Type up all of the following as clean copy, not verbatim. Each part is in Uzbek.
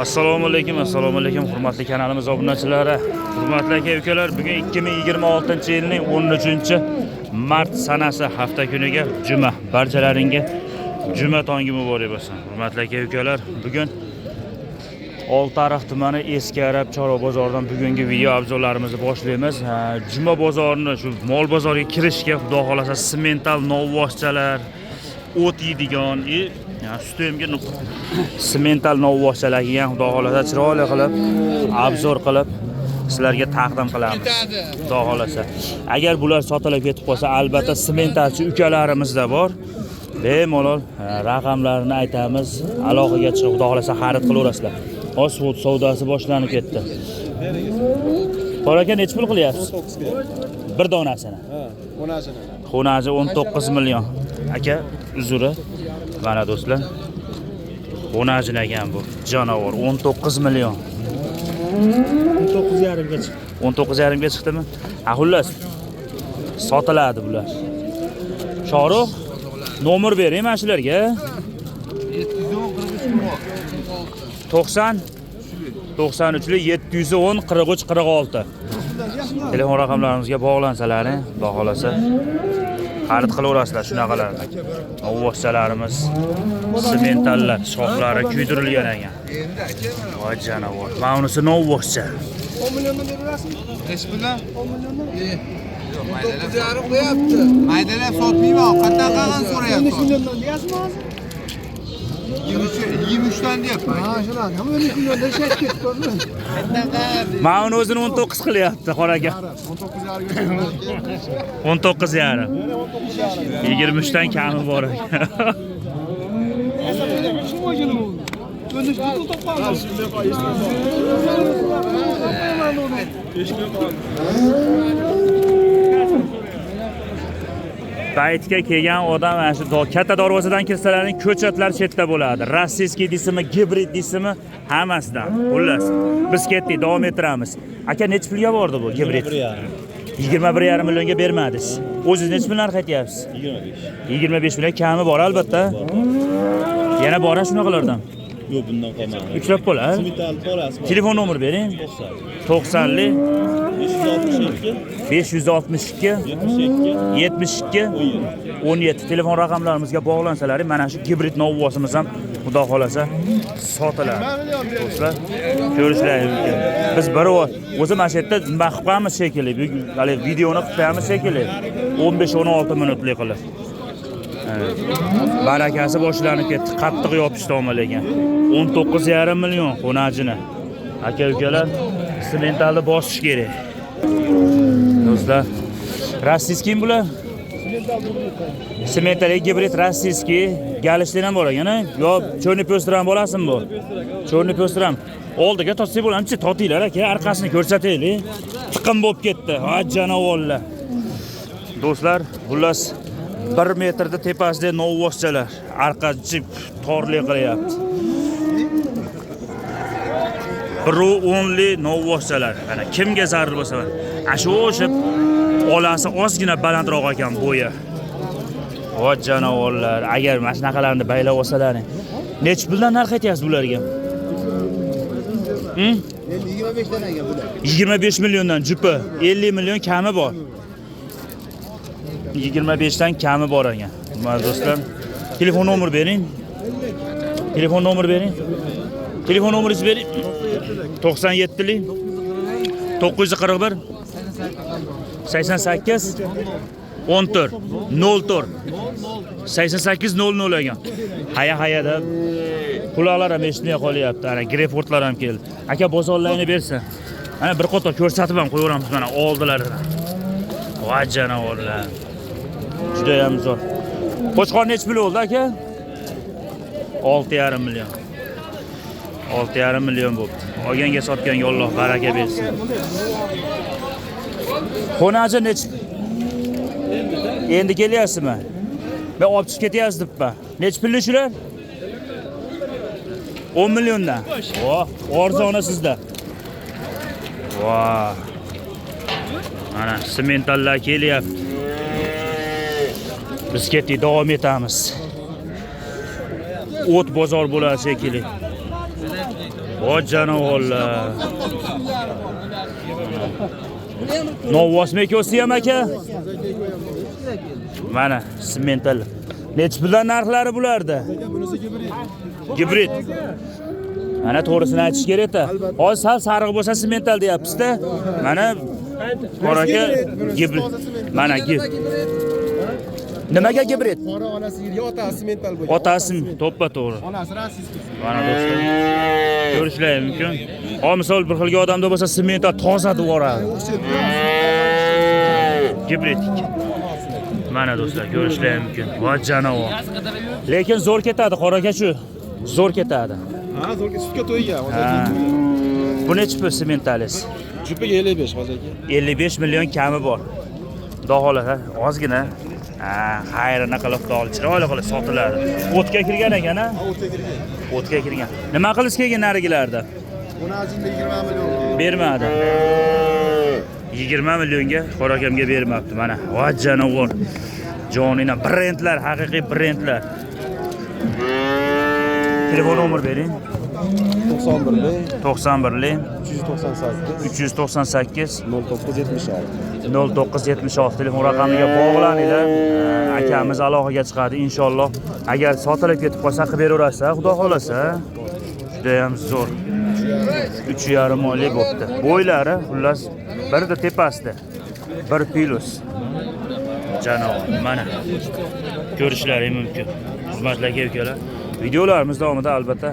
Assalomu alaykum, hurmatli kanalimiz obunachilari. Hurmatli aka-ukalar, bugun 2026-yilning 13-mart sanasi hafta kuniga juma. Barchalaringga juma tongi muborak bo'lsin. Hurmatli aka-ukalar, bugun Oltiariq tumani Eski Arab Chorva bozoridan bugungi video obzorlarimizni boshlaymiz. Juma bozorini shu mol bozoriga kirishga xudo xolasa semental novvoschalar, o't yeydigan, sutemga semental novvoschalarga ham xudo xolasa chiroyli qilib obzor qilib sizlarga taqdim qilamiz. Xudo xolasa. Agar bular sotilib ketib qolsa, albatta sementalchi ukalarimizda bor. Bemalol raqamlarini aytamiz, aloqaga chiqib xudo xolasa xarid qilaverasizlar. Osvod savdosi boshlanib ketdi. Qora aka necha pul qilyapsiz? 19 ga. Bir donasini. Ha, xonasini. Xonasi 19 million. Aka, uzuri. Mana do'stlar. Xonasini ekan bu. Jonavor 19 million. 19,5 ga chiqdi. 19,5 ga chiqdimi? Ha, xullas. Sotiladi bular. Shoruq nomer bering mana shularga. 90 93 710 43 46 telefon raqamlarimizga bog'lansalar, xudo xolasa xarid qilaverasizlar shunaqalarni. Novvoschalarimiz sementallar, shoxlari kuydirilgan ekan. Voy jonavor. Mana unisi novvoscha. 10 milliondan berasizmi? Nechi puldan? 10 milliondan? Yo'q, maydalar qo'yapti. Maydalar sotmayman, qanday qilgan so'rayapti. 13 milliondan deyapsizmi hozir? 23'dan deyapman. Ha, shular. Ham 13 millionda ishlab ketdi. Mana uni o'zini 19 qilyapti, qora aka. 19,5. 23 dan kami bor ekan. Baytga kelgan odam mana shu katta darvozadan kirsalaring ko'chatlar chetda bo'ladi. Rossiyskiy deysizmi, gibrid deysizmi, hammasidan. Xullas, biz ketdik, davom ettiramiz. Aka necha pulga bordi bu gibrid? 21,5 millionga bermadingiz. O'zingiz necha pul narx aytyapsiz? 25. 25 million kami bor albatta. Yana bor shunaqalardan. Yo'q, bundan qolmadi. Yuklab qo'ylar. Telefon nomer bering. 90 562 72 17 telefon raqamlarimizga bog'lansalar, mana shu gibrid novvosimiz ham xudo xolasa sotiladi. Do'stlar, ko'rishlari mumkin. Biz bir o'zi mana shu yerda nima qilib qo'yamiz shekilli, hali videoni qilib qo'yamiz shekilli. 15-16 minutlik qilib. Barakasi boshlanib ketdi. Qattiq yopishdi lekin. 19,5 million xonajini. Aka-ukalar, sementalni bosish kerak. Do'stlar, rossiyskiy bular? Semental gibrid rossiyskiy, galishdan ham bor ekan, yo cho'rni po'stiram bo'lasizmi bu? Cho'rni po'stiram. Oldiga totsa bo'lamchi, totinglar aka, orqasini ko'rsataylik. Tiqim bo'lib ketdi. Ha, janovorlar. Do'stlar, xullas 1 metrda tepasida novvoschalar, orqachi torlik qilyapti. Pro only novvoschalar. Mana kimga zarur bo'lsa, shu o'shib olasi ozgina balandroq ekan bo'yi. Voy janovorlar, agar mana shunaqalarni baylab olsalaring. Nech puldan narx aytyapsiz bularga? 25 dan ekan bular. 25 milliondan jupi, 50 million kami bor. 25 dan kami bor ekan. Mana do'stlar, telefon nomer bering. Telefon nomer bering. Telefon nomeringizni bering. 97lik 941 88 14 04 88 00 ekan. Haya deb quloqlar ham eshitmay qolyapti. Ana greyfurtlar ham keldi. Aka bozorlarni bersin. Ana bir qator ko'rsatib ham qo'yaveramiz mana oldilaridan. Voy janovorlar. Juda ham zo'r. Qo'chqor necha pul bo'ldi aka? 6,5 million. 6,5 million bo'ldi. Olganga sotganga Alloh baraka bersin. Xonaji necha? Endi kelyapsizmi? Men olib chiqib ketyapsiz debman. Necha pulli shular? 10 milliondan. Voh, arzoni sizda. Voh. Mana sementallar kelyapti. Biz ketdik, davom etamiz. O't bozor bo'ladi shekilli. Voy janovorlar. Novvosmi ko'si ham aka? Mana semental. Nech puldan narxlari bularda? Gibrid. Mana to'g'risini aytish kerak-da. Hozir sal sariq bo'lsa semental deyapsiz-da. Mana qora aka gibrid. Mana gibrid. Nimaga gibrid? Qora onasi yirga, otasi mental bo'lgan. Otasi to'ppa to'g'ri. Onasi rossiyskiy. Mana do'stlar. Ko'rishlari mumkin. Hozir misol bir xilga odamda bo'lsa semental toza devoradi. Gibrid. Mana do'stlar, ko'rishlari mumkin. Va janavor. Lekin zo'r ketadi qora aka shu. Zo'r ketadi. Ha, zo'rga sutga to'ygan. Bu nechi pul sementalisiz? Jupiga 55 hozir. 55 million kami bor. Xudo xohlasa, ozgina. Xayrini qilib qol, chiroyli qilib sotiladi. O'tga kirgan ekan, ha? O'tga kirgan. O'tga kirgan. Nima qilish kelgan narigilarda? Buni ajinda 20 million. Bermadi. 20 millionga qora akamga bermabdi mana. Va janavor. Jonina brendlar, haqiqiy brendlar. Telefon nomer bering. 91 398 0976 telefon raqamiga bog'laninglar. Akamiz aloqaga chiqadi inshaalloh. Agar sotilib ketib qolsa qilib beraverasiz, xudo xolasa. Juda ham zo'r. 3,5 oylik bo'pti. Bo'ylari xullas birda tepasida. 1 plus. Janavor mana. Ko'rishlari mumkin. Hurmatli aka-ukalar. Videolarimiz davomida albatta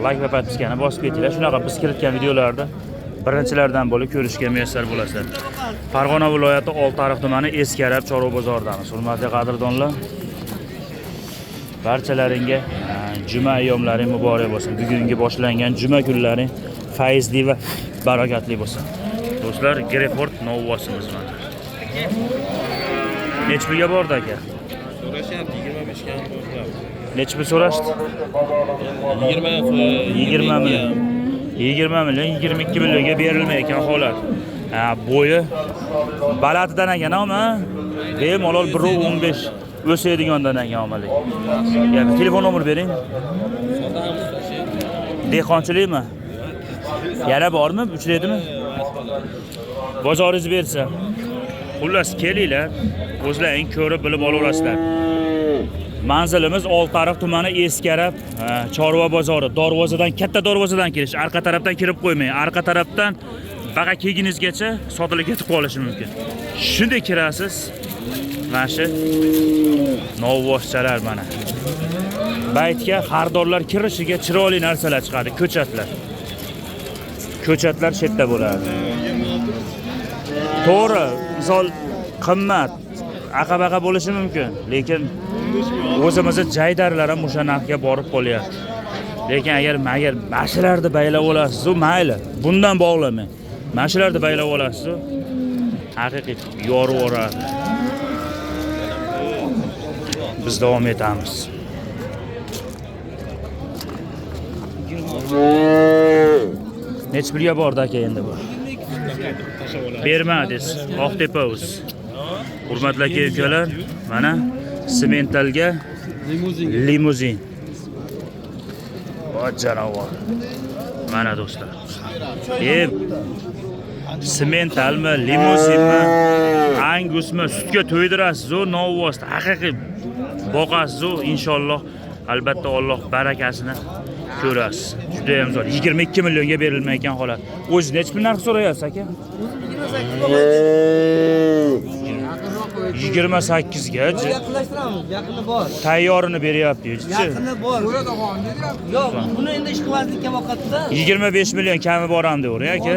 like va podpiskani bosib ketinglar. Shunaqa biz kiritgan videolarda birinchilardan bo'lib ko'rishga muyassar bo'lasizlar. Farg'ona viloyati Oltiariq tumani Eskarab Chorva bozoridamiz. Hurmatli qadrdonlar, barchalaringga juma ayyomlari muborak bo'lsin. Bugungi boshlangan juma kunlari fayzli va barakatli bo'lsin. Do'stlar, Greford novvosimiz mana. Nech pulga bordi aka? So'rashyapti 25 ga bo'lyapti. Nech pul so'rashdi? 20 million. 22 millionga berilmayotgan holat. Bo'yi balatidan ekan, ama bemalol 1.15 o'saydigandan ekan omalik. Yani telefon nomer bering. Dehqonchilikmi? Yana bormi? Uchraydimi? Bozoringiz bersa. Xullas kelinglar, o'zlaring ko'rib bilib olaverasizlar. Manzilimiz Oltiariq tumani Eskarab Chorva bozori. Darvozadan, katta darvozadan kirish, arqa tarafdan kirib qo'ymang. Arqa tarafdan baqa keginizgacha sotilib ketib qolishi mumkin. Shunday kirasiz. Mana shu novvoschalar mana. Baytga xaridorlar kirishiga chiroyli narsalar chiqadi, ko'chatlar. Ko'chatlar shetda bo'ladi. To'g'ri, misol qimmat, aqabaqa bo'lishi mumkin, lekin o'zimizning jaydarlar ham o'sha narxga borib qolyapti. Lekin agar mashalarni baylab olasiz, mayli, bundan bog'lamang. Mashalarni baylab olasiz, haqiqiy yorib o'radi. Biz davom etamiz. Nech pulga bordi aka endi bu? Bermadingiz, Oqtepauz. Hurmatli aka-ukalar, mana sementalga limuzin. Va janavor. Mana do'stlar. Sementalmi, limuzinmi, angusmi, sutga to'ydirasiz, novvosda haqiqiy boqasiz, inshaalloh. Albatta Alloh barakasini ko'rasiz. Juda ham zo'r. 22 millionga berilmayotgan holat. O'zi nech pul narx so'rayapsiz aka? 28 ga. Yaqinlashtiramiz, yaqini bor. Tayyorini beryapti. Yaqini bor. Yo'q, buni endi ishqibozlikka vaqtida 25 million kami bor ham deyver aka.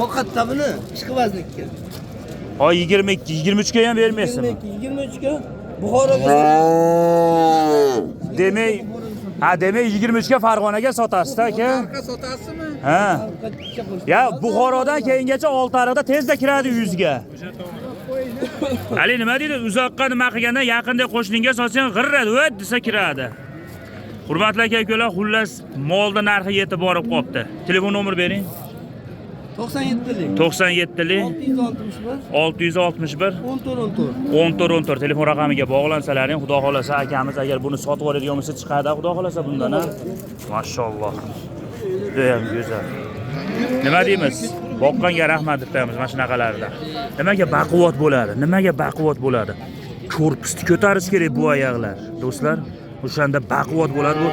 Vaqtda buni ishqibozlikka. Ha 22, 23 ga ham bermaysizmi? 23 ga Buxoroga. Demak 23 ga Farg'onaga sotasiz aka. Arqa sotasizmi? Ha. Ya Buxorodan keyingacha Oltiariqda tezda kiradi 100 ga. Ali nima deydi? Uzoqqa nima qilganda yaqinda qo'shninga sotsang g'irradi, o't desa kiradi. Hurmatli aka-ukalar, xullas molda narxi yetib borib qopti. Telefon nomer bering. 97'lik. 97'lik 661 661 14 telefon raqamiga bog'lansalaring, xudo xolasa akamiz agar buni sotib oladigan bo'lsa chiqadi, xudo xolasa bundan. Mashalloh. Juda ham go'zal. Nima deymiz? Boqqanga rahmat deb qo'yamiz mana shunaqalarda. Nimaga baquvvat bo'ladi? Nimaga baquvvat bo'ladi? Korpusni ko'tarish kerak bu oyoqlar, do'stlar. O'shanda baquvvat bo'ladi. Bu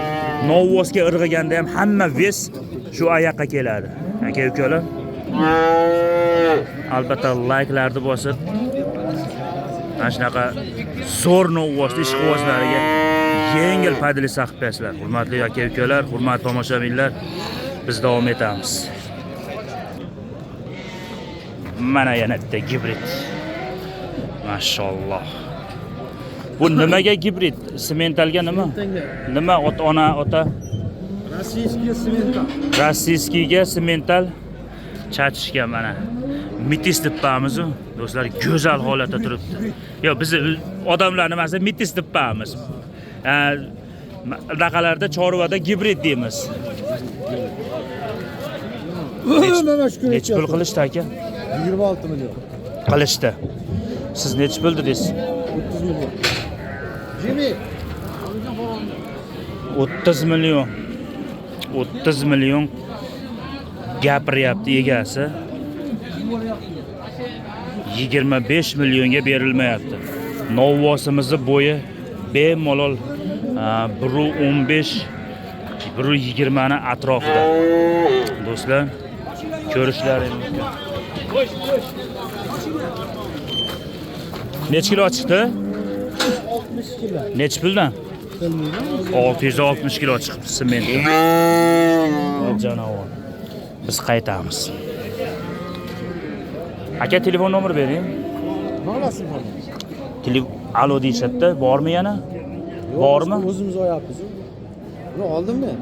novvosga irg'iganda ham hamma ves shu oyoqqa keladi. Aka-ukalar. Albatta like'larni bosib, mana shunaqa zo'r novvos ish quvozlariga yengil padli saqib qo'yasizlar. Hurmatli aka-ukalar, hurmatli tomoshabinlar, biz davom etamiz. Mana yana bitta gibrid. Mashalloh. Bu nimaga gibrid? Sementalga nima? Nima ota-ona ota? Rossiyskiga semental chachishga mana. Mitis deb qo'yamiz, do'stlar, go'zal holatda turibdi. Yo, biz odamlar nimasi mitis deb qo'yamiz. Raqalarda chorvada gibrid deymiz. Necha pul qilishdi aka? 26 million. Qilishdi. Siz necha pul dedingiz? 30 million. Jimmy. 30 million. 30 million gapiryapti egasi. 25 millionga berilmayapti. Novvosimizni bo'yi bemalol 1.15 1.20 ni atrofida. Do'stlar, ko'rishlaringiz mumkin. Necha kilo chiqdi? 60 kilo. Necha puldan? 660 kilo chiqibdi sement. Janob. Biz qaytamiz. Aka telefon nomer bering. Nolasi bor? Alo deyishadi, bormi yana? Bormi? O'zimiz oyapmiz. Buni oldimmi?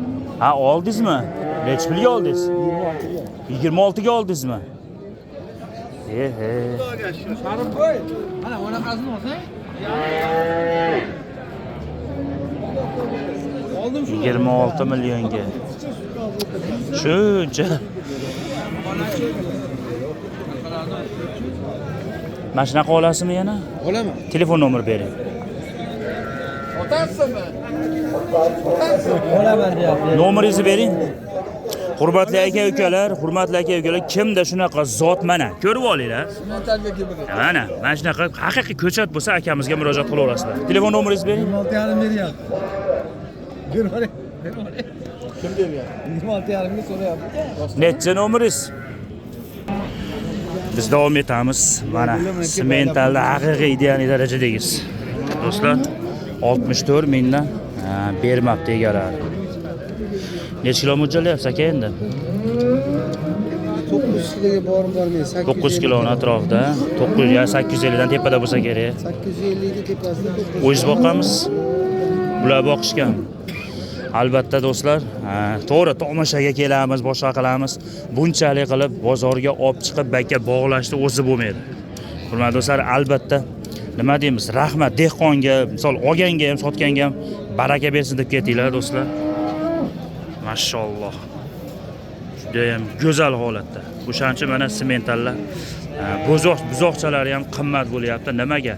Ha, oldingizmi? Necha pulga oldingiz? 26 ga oldingizmi? Sharif qo'y. Mana bunaqasini olsang. Oldim shu. 26 millionga. Shuncha. Mana shunaqa olasizmi yana? Olaman. Telefon nomer bering. Otasizmi? Olaman deyapti. Nomeringizni bering. Hurmatli aka-ukalar, kimda shunaqa zot mana, ko'rib olinglar. Mentalga kelib. Mana shunaqa haqiqiy ko'chat bo'lsa akamizga murojaat qila olasizlar. Telefon nomeringizni bering. 26,5 beryapti. Bermaring. Kim beryapti? 26,5 ga so'rayapti. Necha nomeringiz? Biz davom etamiz. Mana sementalda haqiqiy ideal darajadagiz. Do'stlar, 64 mingdan bermabdi egalari. Necha kilo mo'ljallayapsiz aka endi? 900 kiloga bormayman. 9 kilo atrofida, 900 ya 850 dan tepada bo'lsa kerak. 850 ga tepasida 900. O'zingiz boqqanmiz? Bular boqishgan. Albatta do'stlar, to'g'ri tomoshaga kelamiz, boshqa qilamiz. Bunchalik qilib bozorga olib chiqib bakka bog'lashni o'zi bo'lmaydi. Hurmatli do'stlar, albatta nima deymiz? Rahmat dehqonga, misol olganga ham, sotganga ham baraka bersin deb ketinglar do'stlar. Mashalloh. Juda ham go'zal holatda. O'shancha mana sementallar, buzoqchalari ham qimmat bo'lyapti. Nimaga?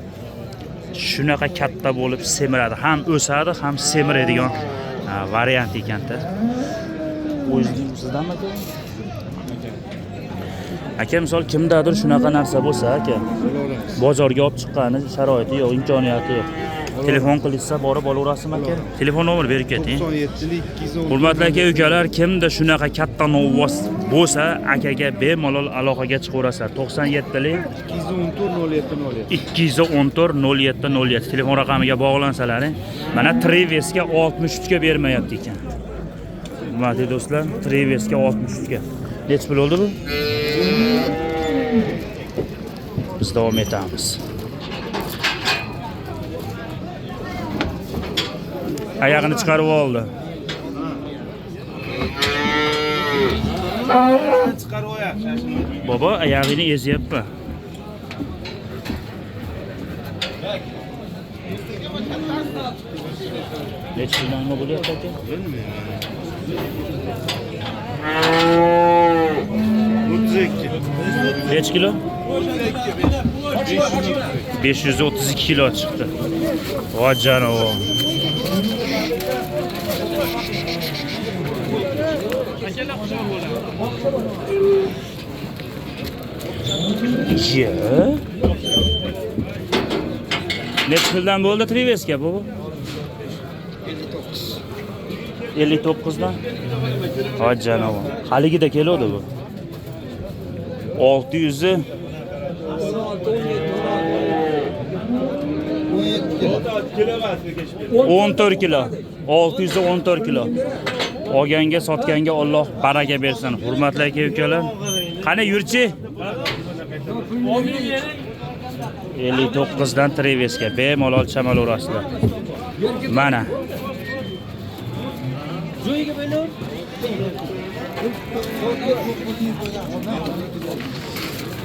Shunaqa katta bo'lib semiradi, ham o'sadi, ham semiradigan variant ekan-da. O'zingiz sizdanmi aka? Aka misol kimdadir shunaqa narsa bo'lsa, aka, bozorga olib chiqqani sharoiti yo'q, imkoniyati yo'q. Telefon qilsa borib olaverasizmi aka? Telefon nomer berib keting. 97 Hurmatli aka-ukalar, kimda shunaqa katta novvos bo'lsa, akaga bemalol aloqaga chiqaverasizlar. 97lik 214 0707 telefon raqamiga bog'lansalaring, mana Trevesga 63 ga bermayapti ekan. Hurmatli do'stlar, Trevesga 63 ga. Necha pul oldi bu? Biz davom etamiz. Ayağını çıkarıp oldu. Çıkar o ayak şaşırma. Baba ayağını ezyapti. Necha puldan nima bo'lyapti aka? Neç kilo? 532 kilo chiqdi. Voy janovo. Ye. Neç yildan bo'ldi Triveska bu? 59 dan. Voy janovo. Haligida keladi bu. 600 14 kilo. 614 kilo. Olganga, sotganga Alloh baraka bersin. Hurmatli aka-ukalar. Qani yurchi? 59 dan Triveska bemalol chamalarasizlar. Mana.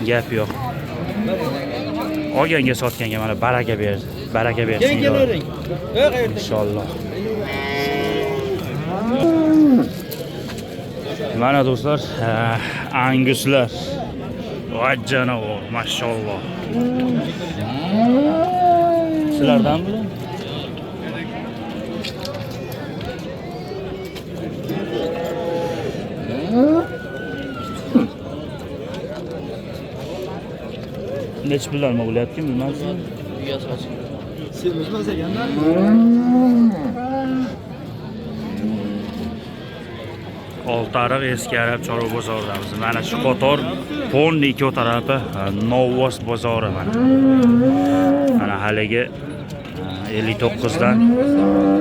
Gap yo'q. Olganga, sotganga mana baraka bersin. Baraka bersin. Inshaalloh. Mana do'stlar, anguslar. Voy janovo, mashalloh. Sizlardan bular? Nech pullarmi bo'lyapti, bilmaysiz? Oltariq eski Arab chorva bozoridamiz. Mana shu qator Ponni ikki tarafi Novvos bozori mana. Mana haligi 59 dan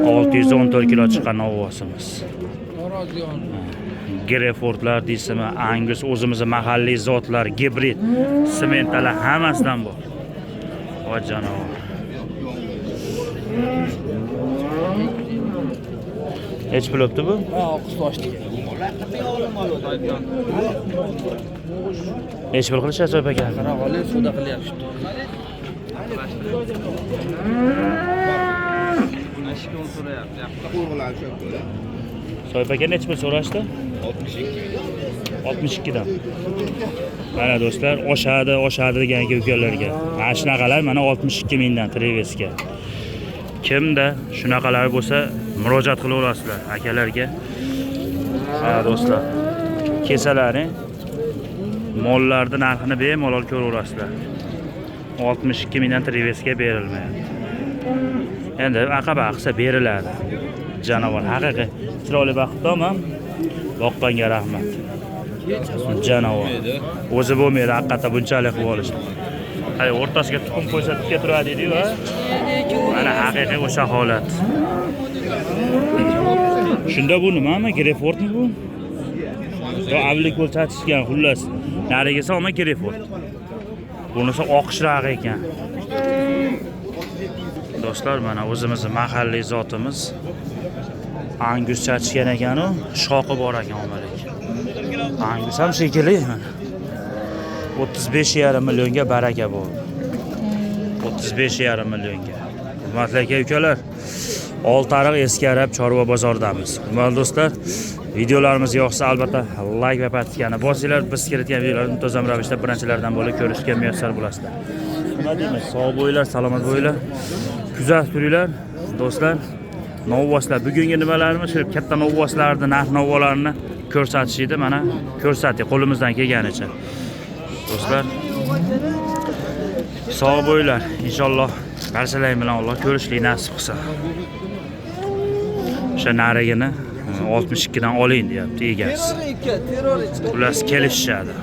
614 kilo chiqqan Novvosimiz. Grefordlar deysizmi, Angus o'zimizning mahalliy zotlar, gibrid, sementalar hammasidan bor. Voy janovo. Hech pul o'pdi bu? Hech pul qilishyapti aka. Qarag'oli suvda qilyapti. So'yib aka nech pul so'rashdi? 62 dan. Mana do'stlar, oshadi degan aka-ukalarga. Mana shunaqalar mana 62 mingdan Triveska. Kimda shunaqalar bo'lsa, murojaat qilaverasizlar akalarga. Ha do'stlar. Kesalaring mollarning narxini bemalol ko'raverasizlar. 62 mingdan Triveska berilmaydi. Endi aqaba qilsa beriladi. Janovar haqiqiy chiroyli baxtdorman. Boqqanga rahmat. Janovar. O'zi bo'lmaydi haqiqatda bunchalik qilib olishdi. Hay o'rtasiga tuxum qo'ysa tikka turadi deydi va mana haqiqiy o'sha holat. Shunda bu nimami? Grefordmi bu? Yo avlik o'lchatishgan xullas. Narigisi ham Greford. Bunisi oqishroq ekan. Do'stlar, mana o'zimizning mahalliy zotimiz Angus chatishgan ekan u, shoqi bor ekan omalik. Angus ham shekilli mana. 35,5 millionga baraka bor. 35,5 millionga. Hurmatli aka-ukalar, Oltariq eski Arab chorva bozoridamiz. Hurmatli do'stlar, videolarimiz yoqsa albatta like va podpiskani bosinglar. Biz kiritgan videolarni muntazam ravishda birinchilardan bo'lib ko'rishga muyassar bo'lasizlar. Nima deymiz? Sog' bo'linglar, salomat bo'linglar. Kuzatib turinglar do'stlar. Novvoslar bugungi nimalarimiz shu katta novvoslarni, narx novvolarini ko'rsatishdi. Mana ko'rsating qo'limizdan kelganicha. Do'stlar, sog' bo'linglar. Inshaalloh barchalaring bilan Alloh ko'rishlik nasib qilsa. O'sha narigini 62 dan oling deyapti egasi. Ular kelishadi.